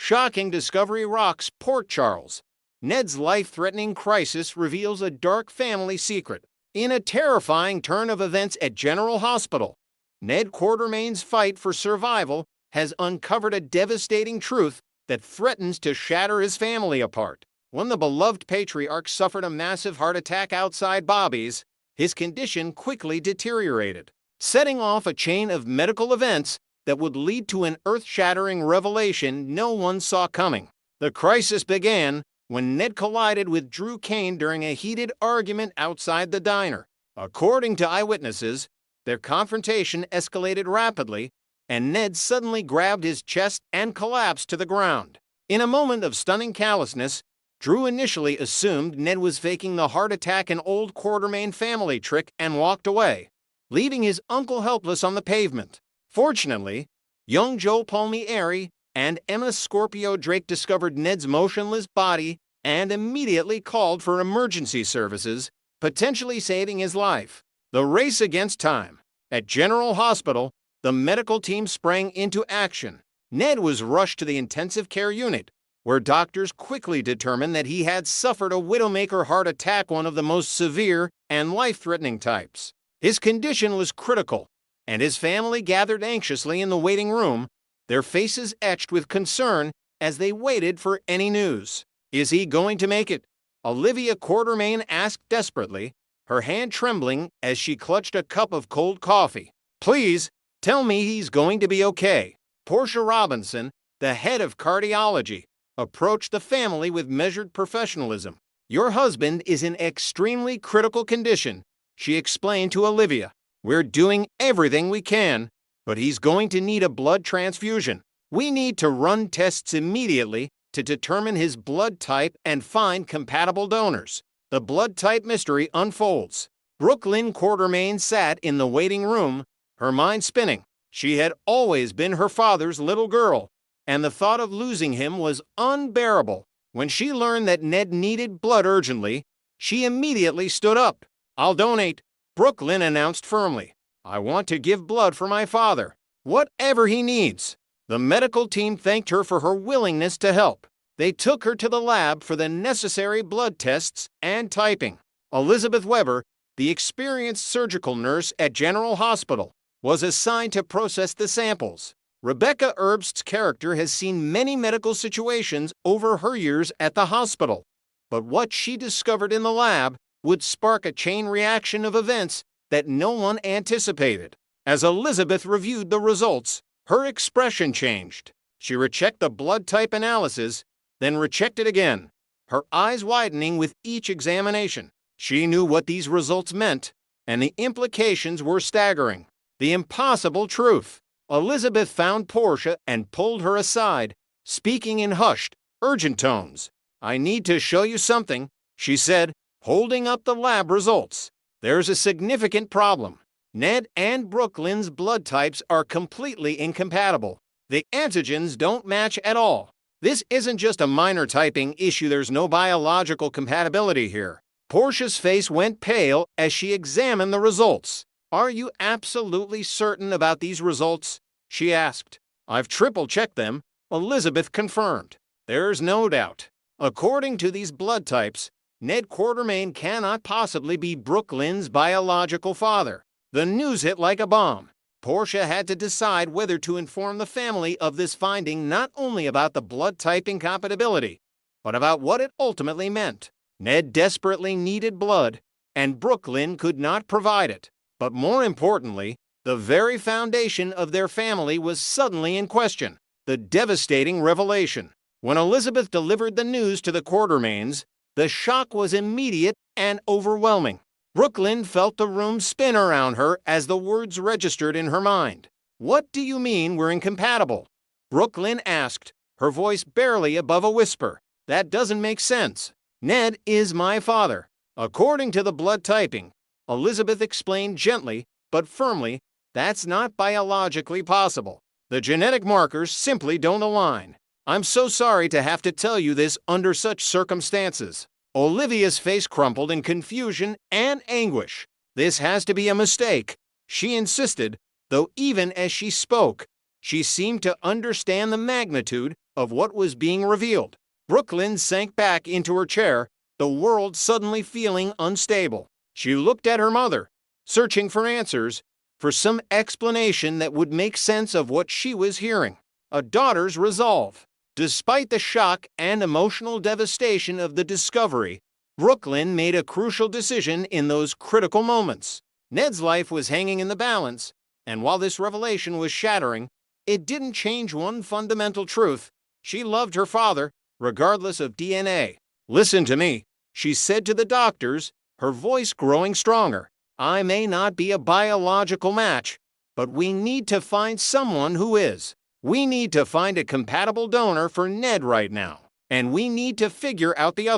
Shocking discovery rocks Port Charles. Ned's life-threatening crisis reveals a dark family secret. In a terrifying turn of events at General Hospital, Ned Quartermain's fight for survival has uncovered a devastating truth that threatens to shatter his family apart. When the beloved patriarch suffered a massive heart attack outside Bobby's, his condition quickly deteriorated, setting off a chain of medical events that would lead to an earth-shattering revelation no one saw coming. The crisis began when Ned collided with Drew Kane during a heated argument outside the diner. According to eyewitnesses, their confrontation escalated rapidly, and Ned suddenly grabbed his chest and collapsed to the ground. In a moment of stunning callousness, Drew initially assumed Ned was faking the heart attack and old Quartermain family trick and walked away, leaving his uncle helpless on the pavement. Fortunately, young Joe Palmieri and Emma Scorpio Drake discovered Ned's motionless body and immediately called for emergency services, potentially saving his life. The race against time. At General Hospital, the medical team sprang into action. Ned was rushed to the intensive care unit, where doctors quickly determined that he had suffered a widowmaker heart attack, one of the most severe and life-threatening types. His condition was critical, and his family gathered anxiously in the waiting room, their faces etched with concern as they waited for any news. Is he going to make it? Olivia Quartermain asked desperately, her hand trembling as she clutched a cup of cold coffee. Please, tell me he's going to be okay. Portia Robinson, the head of cardiology, approached the family with measured professionalism. Your husband is in extremely critical condition, she explained to Olivia. We're doing everything we can, but he's going to need a blood transfusion. We need to run tests immediately to determine his blood type and find compatible donors. The blood type mystery unfolds. Brook Quartermain sat in the waiting room, her mind spinning. She had always been her father's little girl, and the thought of losing him was unbearable. When she learned that Ned needed blood urgently, she immediately stood up. I'll donate, Brook announced firmly. I want to give blood for my father, whatever he needs. The medical team thanked her for her willingness to help. They took her to the lab for the necessary blood tests and typing. Elizabeth Weber, the experienced surgical nurse at General Hospital, was assigned to process the samples. Rebecca Herbst's character has seen many medical situations over her years at the hospital, but what she discovered in the lab would spark a chain reaction of events that no one anticipated. As Elizabeth reviewed the results, her expression changed. She rechecked the blood type analysis, then rechecked it again, her eyes widening with each examination. She knew what these results meant, and the implications were staggering. The impossible truth. Elizabeth found Portia and pulled her aside, speaking in hushed, urgent tones. I need to show you something, she said, holding up the lab results. There's a significant problem. Ned and Brooklyn's blood types are completely incompatible. The antigens don't match at all. This isn't just a minor typing issue, there's no biological compatibility here. Portia's face went pale as she examined the results. Are you absolutely certain about these results? She asked. I've triple-checked them, Elizabeth confirmed. There's no doubt. According to these blood types, Ned Quartermain cannot possibly be Brooklyn's biological father. The news hit like a bomb. Portia had to decide whether to inform the family of this finding, not only about the blood type incompatibility, but about what it ultimately meant. Ned desperately needed blood, and Brooklyn could not provide it. But more importantly, the very foundation of their family was suddenly in question. The devastating revelation. When Elizabeth delivered the news to the Quartermains, the shock was immediate and overwhelming. Brooklyn felt the room spin around her as the words registered in her mind. What do you mean we're incompatible? Brooklyn asked, her voice barely above a whisper. That doesn't make sense. Ned is my father. According to the blood typing, Elizabeth explained gently but firmly, that's not biologically possible. The genetic markers simply don't align. I'm so sorry to have to tell you this under such circumstances. Olivia's face crumpled in confusion and anguish. This has to be a mistake, she insisted, though even as she spoke, She seemed to understand the magnitude of what was being revealed. Brooklyn sank back into her chair, the world suddenly feeling unstable. She looked at her mother, searching for answers, for some explanation that would make sense of what she was hearing. A daughter's resolve. Despite the shock and emotional devastation of the discovery, Brooklyn made a crucial decision in those critical moments. Ned's life was hanging in the balance, and while this revelation was shattering, it didn't change one fundamental truth. She loved her father, regardless of DNA. "Listen to me," she said to the doctors, her voice growing stronger. "I may not be a biological match, but we need to find someone who is. We need to find a compatible donor for Ned right now, and we need to figure out the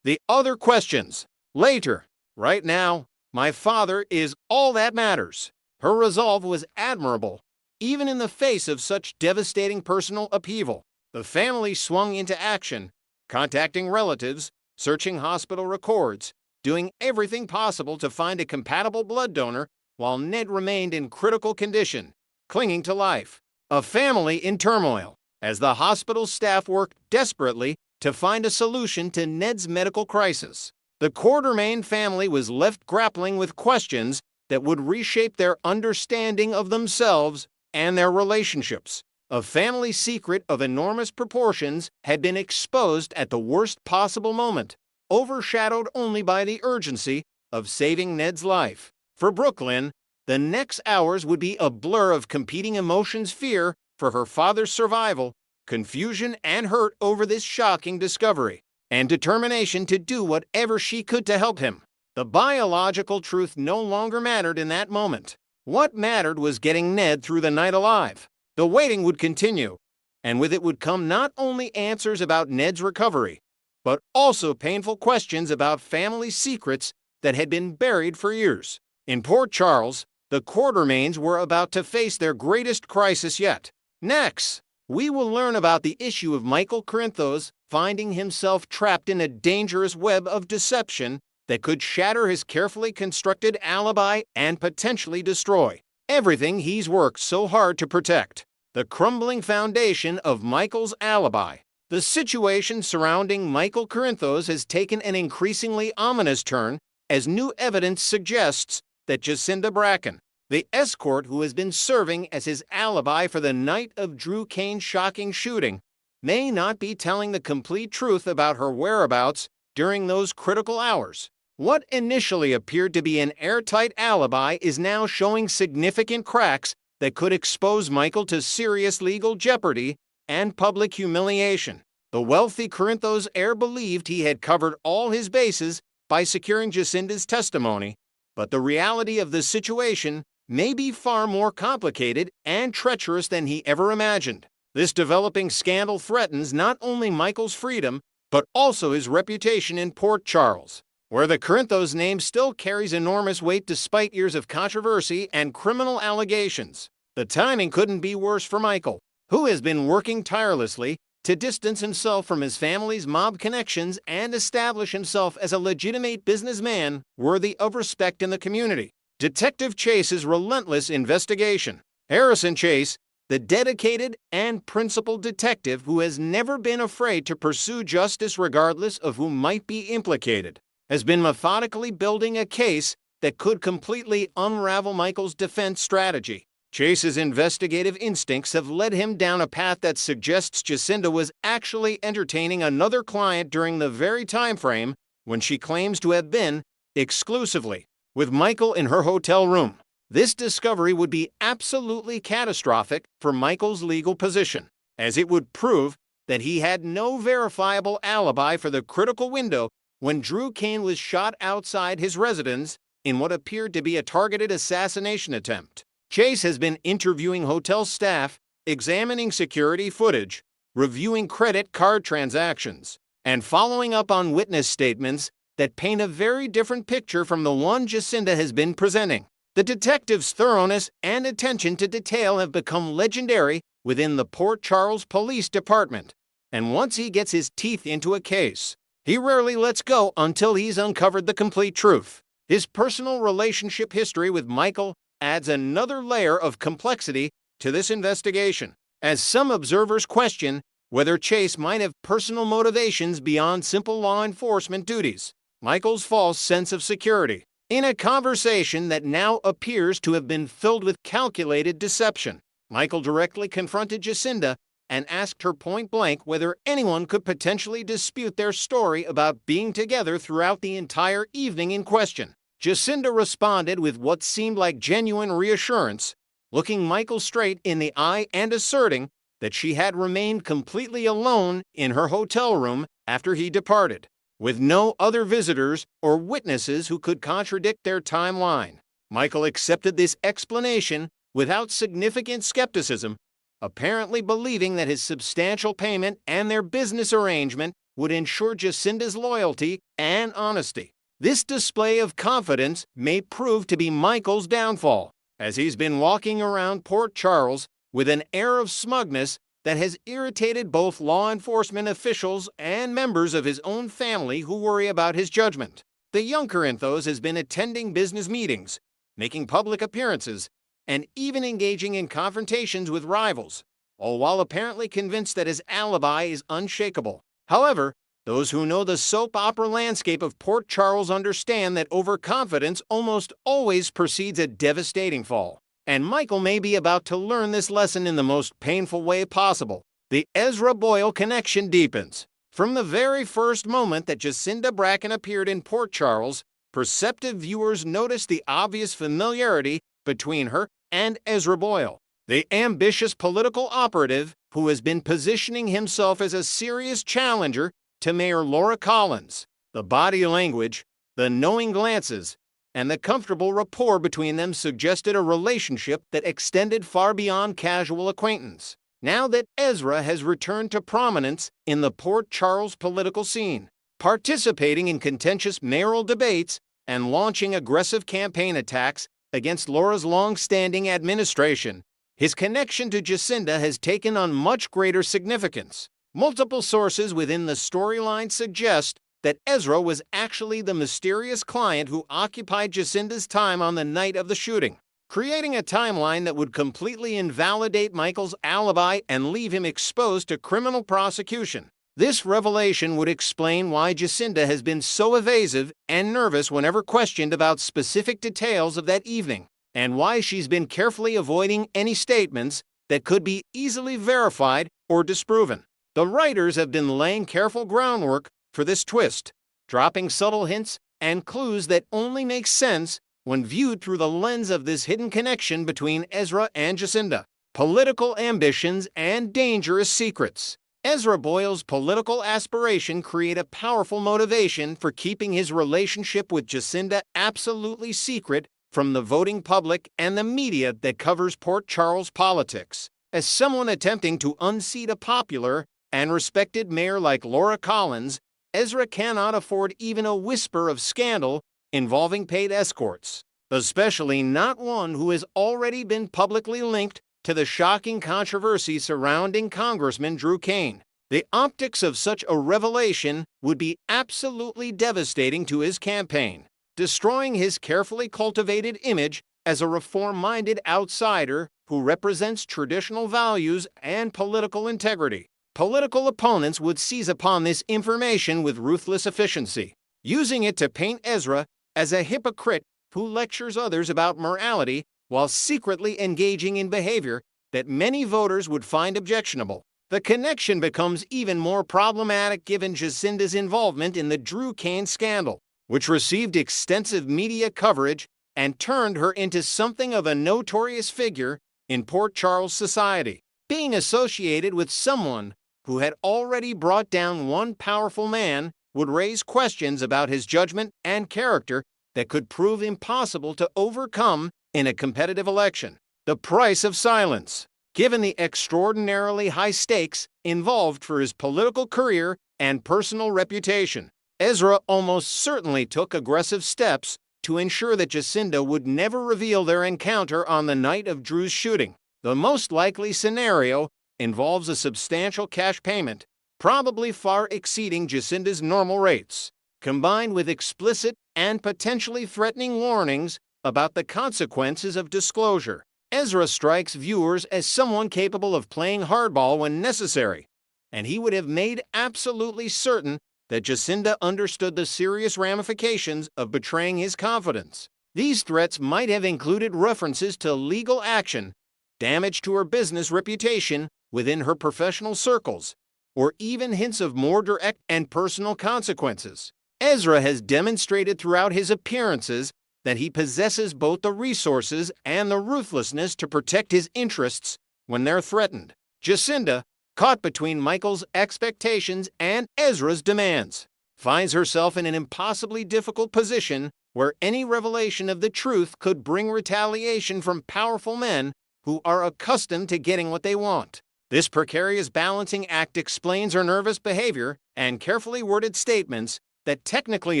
other questions later. Right now, my father is all that matters." Her resolve was admirable, even in the face of such devastating personal upheaval. The family swung into action, contacting relatives, searching hospital records, doing everything possible to find a compatible blood donor while Ned remained in critical condition, clinging to life. A family in turmoil, as the hospital staff worked desperately to find a solution to Ned's medical crisis. The Quartermain family was left grappling with questions that would reshape their understanding of themselves and their relationships. A family secret of enormous proportions had been exposed at the worst possible moment, overshadowed only by the urgency of saving Ned's life. For Brooklyn, the next hours would be a blur of competing emotions: fear for her father's survival, confusion and hurt over this shocking discovery, and determination to do whatever she could to help him. The biological truth no longer mattered in that moment. What mattered was getting Ned through the night alive. The waiting would continue, and with it would come not only answers about Ned's recovery, but also painful questions about family secrets that had been buried for years. In Port Charles, the Quartermains were about to face their greatest crisis yet. Next, we will learn about the issue of Michael Corinthos finding himself trapped in a dangerous web of deception that could shatter his carefully constructed alibi and potentially destroy everything he's worked so hard to protect. The crumbling foundation of Michael's alibi. The situation surrounding Michael Corinthos has taken an increasingly ominous turn as new evidence suggests that Jacinda Bracken, the escort who has been serving as his alibi for the night of Drew Kane's shocking shooting, may not be telling the complete truth about her whereabouts during those critical hours. What initially appeared to be an airtight alibi is now showing significant cracks that could expose Michael to serious legal jeopardy and public humiliation. The wealthy Corinthos heir believed he had covered all his bases by securing Jacinda's testimony, but the reality of the situation may be far more complicated and treacherous than he ever imagined. This developing scandal threatens not only Michael's freedom, but also his reputation in Port Charles, where the Corinthos name still carries enormous weight despite years of controversy and criminal allegations. The timing couldn't be worse for Michael, who has been working tirelessly to distance himself from his family's mob connections and establish himself as a legitimate businessman worthy of respect in the community. Detective Chase's relentless investigation. Harrison Chase, the dedicated and principled detective who has never been afraid to pursue justice regardless of who might be implicated, has been methodically building a case that could completely unravel Michael's defense strategy. Chase's investigative instincts have led him down a path that suggests Jacinda was actually entertaining another client during the very time frame when she claims to have been exclusively with Michael in her hotel room. This discovery would be absolutely catastrophic for Michael's legal position, as it would prove that he had no verifiable alibi for the critical window when Drew Kane was shot outside his residence in what appeared to be a targeted assassination attempt. Chase has been interviewing hotel staff, examining security footage, reviewing credit card transactions, and following up on witness statements that paint a very different picture from the one Jacinda has been presenting. The detective's thoroughness and attention to detail have become legendary within the Port Charles Police Department, and once he gets his teeth into a case, he rarely lets go until he's uncovered the complete truth. His personal relationship history with Michael adds another layer of complexity to this investigation, as some observers question whether Chase might have personal motivations beyond simple law enforcement duties. Michael's false sense of security. In a conversation that now appears to have been filled with calculated deception, Michael directly confronted Jacinda and asked her point-blank whether anyone could potentially dispute their story about being together throughout the entire evening in question. Jacinda responded with what seemed like genuine reassurance, looking Michael straight in the eye and asserting that she had remained completely alone in her hotel room after he departed, with no other visitors or witnesses who could contradict their timeline. Michael accepted this explanation without significant skepticism, apparently believing that his substantial payment and their business arrangement would ensure Jacinda's loyalty and honesty. This display of confidence may prove to be Michael's downfall, as he's been walking around Port Charles with an air of smugness that has irritated both law enforcement officials and members of his own family who worry about his judgment. The young Corinthos has been attending business meetings, making public appearances, and even engaging in confrontations with rivals, all while apparently convinced that his alibi is unshakable. However, those who know the soap opera landscape of Port Charles understand that overconfidence almost always precedes a devastating fall. And Michael may be about to learn this lesson in the most painful way possible. The Ezra Boyle connection deepens. From the very first moment that Jacinda Bracken appeared in Port Charles, perceptive viewers noticed the obvious familiarity between her and Ezra Boyle, the ambitious political operative who has been positioning himself as a serious challenger to Mayor Laura Collins. The body language, the knowing glances, and the comfortable rapport between them suggested a relationship that extended far beyond casual acquaintance. Now that Ezra has returned to prominence in the Port Charles political scene, participating in contentious mayoral debates and launching aggressive campaign attacks against Laura's long-standing administration, his connection to Jacinda has taken on much greater significance. Multiple sources within the storyline suggest that Ezra was actually the mysterious client who occupied Jacinda's time on the night of the shooting, creating a timeline that would completely invalidate Michael's alibi and leave him exposed to criminal prosecution. This revelation would explain why Jacinda has been so evasive and nervous whenever questioned about specific details of that evening, and why she's been carefully avoiding any statements that could be easily verified or disproven. The writers have been laying careful groundwork for this twist, dropping subtle hints and clues that only make sense when viewed through the lens of this hidden connection between Ezra and Jacinda. Political ambitions and dangerous secrets. Ezra Boyle's political aspiration create a powerful motivation for keeping his relationship with Jacinda absolutely secret from the voting public and the media that covers Port Charles politics. As someone attempting to unseat a popular and respected mayor like Laura Collins, Ezra cannot afford even a whisper of scandal involving paid escorts, especially not one who has already been publicly linked to the shocking controversy surrounding Congressman Drew Kane. The optics of such a revelation would be absolutely devastating to his campaign, destroying his carefully cultivated image as a reform-minded outsider who represents traditional values and political integrity. Political opponents would seize upon this information with ruthless efficiency, using it to paint Ezra as a hypocrite who lectures others about morality while secretly engaging in behavior that many voters would find objectionable. The connection becomes even more problematic given Jacinda's involvement in the Drew Kane scandal, which received extensive media coverage and turned her into something of a notorious figure in Port Charles society. Being associated with someone who had already brought down one powerful man would raise questions about his judgment and character that could prove impossible to overcome in a competitive election. The price of silence. Given the extraordinarily high stakes involved for his political career and personal reputation, Ezra almost certainly took aggressive steps to ensure that Jacinda would never reveal their encounter on the night of Drew's shooting. The most likely scenario involves a substantial cash payment, probably far exceeding Jacinda's normal rates, combined with explicit and potentially threatening warnings about the consequences of disclosure. Ezra strikes viewers as someone capable of playing hardball when necessary, and he would have made absolutely certain that Jacinda understood the serious ramifications of betraying his confidence. These threats might have included references to legal action, damage to her business reputation within her professional circles, or even hints of more direct and personal consequences. Ezra has demonstrated throughout his appearances that he possesses both the resources and the ruthlessness to protect his interests when they're threatened. Jacinda, caught between Michael's expectations and Ezra's demands, finds herself in an impossibly difficult position where any revelation of the truth could bring retaliation from powerful men who are accustomed to getting what they want. This precarious balancing act explains her nervous behavior and carefully worded statements that technically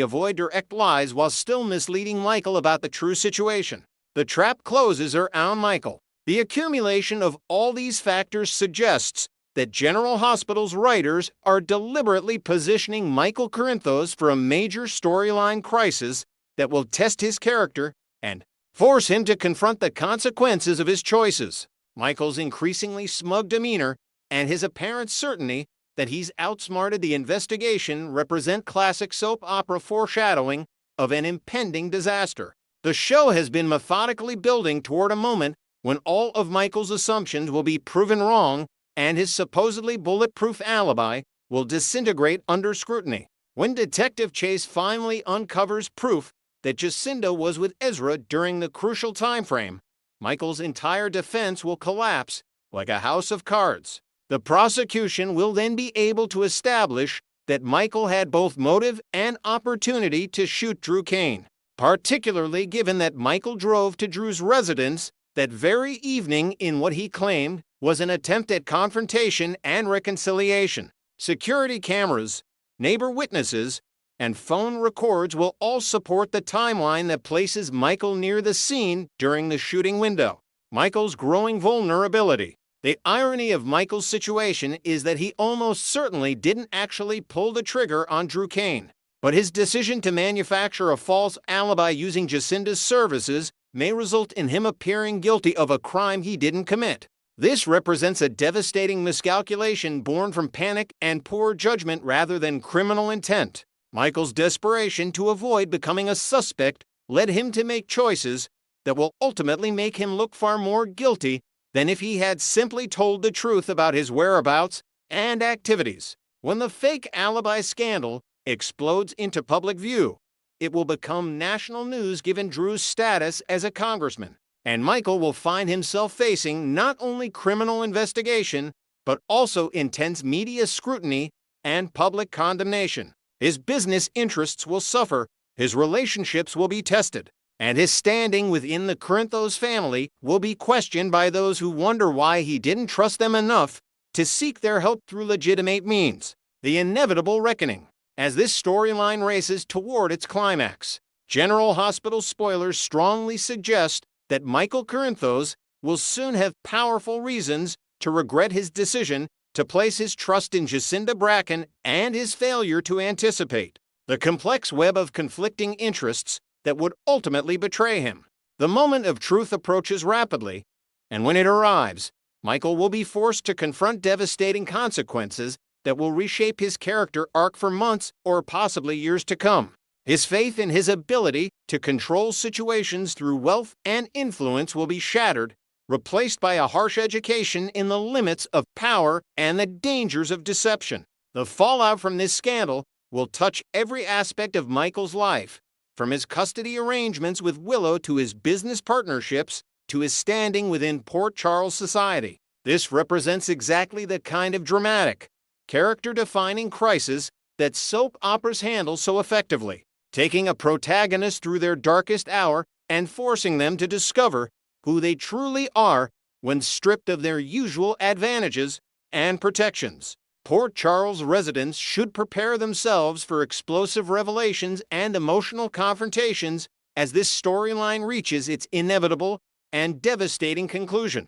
avoid direct lies while still misleading Michael about the true situation. The trap closes around Michael. The accumulation of all these factors suggests that General Hospital's writers are deliberately positioning Michael Corinthos for a major storyline crisis that will test his character and force him to confront the consequences of his choices. Michael's increasingly smug demeanor and his apparent certainty that he's outsmarted the investigation represent classic soap opera foreshadowing of an impending disaster. The show has been methodically building toward a moment when all of Michael's assumptions will be proven wrong and his supposedly bulletproof alibi will disintegrate under scrutiny. When Detective Chase finally uncovers proof that Jacinda was with Ezra during the crucial time frame, Michael's entire defense will collapse like a house of cards. The prosecution will then be able to establish that Michael had both motive and opportunity to shoot Drew Kane, particularly given that Michael drove to Drew's residence that very evening in what he claimed was an attempt at confrontation and reconciliation. Security cameras, neighbor witnesses, and phone records will all support the timeline that places Michael near the scene during the shooting window. Michael's growing vulnerability. The irony of Michael's situation is that he almost certainly didn't actually pull the trigger on Drew Kane, but his decision to manufacture a false alibi using Jacinda's services may result in him appearing guilty of a crime he didn't commit. This represents a devastating miscalculation born from panic and poor judgment rather than criminal intent. Michael's desperation to avoid becoming a suspect led him to make choices that will ultimately make him look far more guilty than if he had simply told the truth about his whereabouts and activities. When the fake alibi scandal explodes into public view, it will become national news given Drew's status as a congressman, and Michael will find himself facing not only criminal investigation, but also intense media scrutiny and public condemnation. His business interests will suffer, his relationships will be tested, and his standing within the Corinthos family will be questioned by those who wonder why he didn't trust them enough to seek their help through legitimate means. The inevitable reckoning. As this storyline races toward its climax, General Hospital spoilers strongly suggest that Michael Corinthos will soon have powerful reasons to regret his decision to place his trust in Jacinda Bracken and his failure to anticipate the complex web of conflicting interests that would ultimately betray him. The moment of truth approaches rapidly, and when it arrives, Michael will be forced to confront devastating consequences that will reshape his character arc for months or possibly years to come. His faith in his ability to control situations through wealth and influence will be shattered, replaced by a harsh education in the limits of power and the dangers of deception. The fallout from this scandal will touch every aspect of Michael's life, from his custody arrangements with Willow to his business partnerships to his standing within Port Charles society. This represents exactly the kind of dramatic, character-defining crisis that soap operas handle so effectively, taking a protagonist through their darkest hour and forcing them to discover who they truly are when stripped of their usual advantages and protections. Port Charles residents should prepare themselves for explosive revelations and emotional confrontations as this storyline reaches its inevitable and devastating conclusion.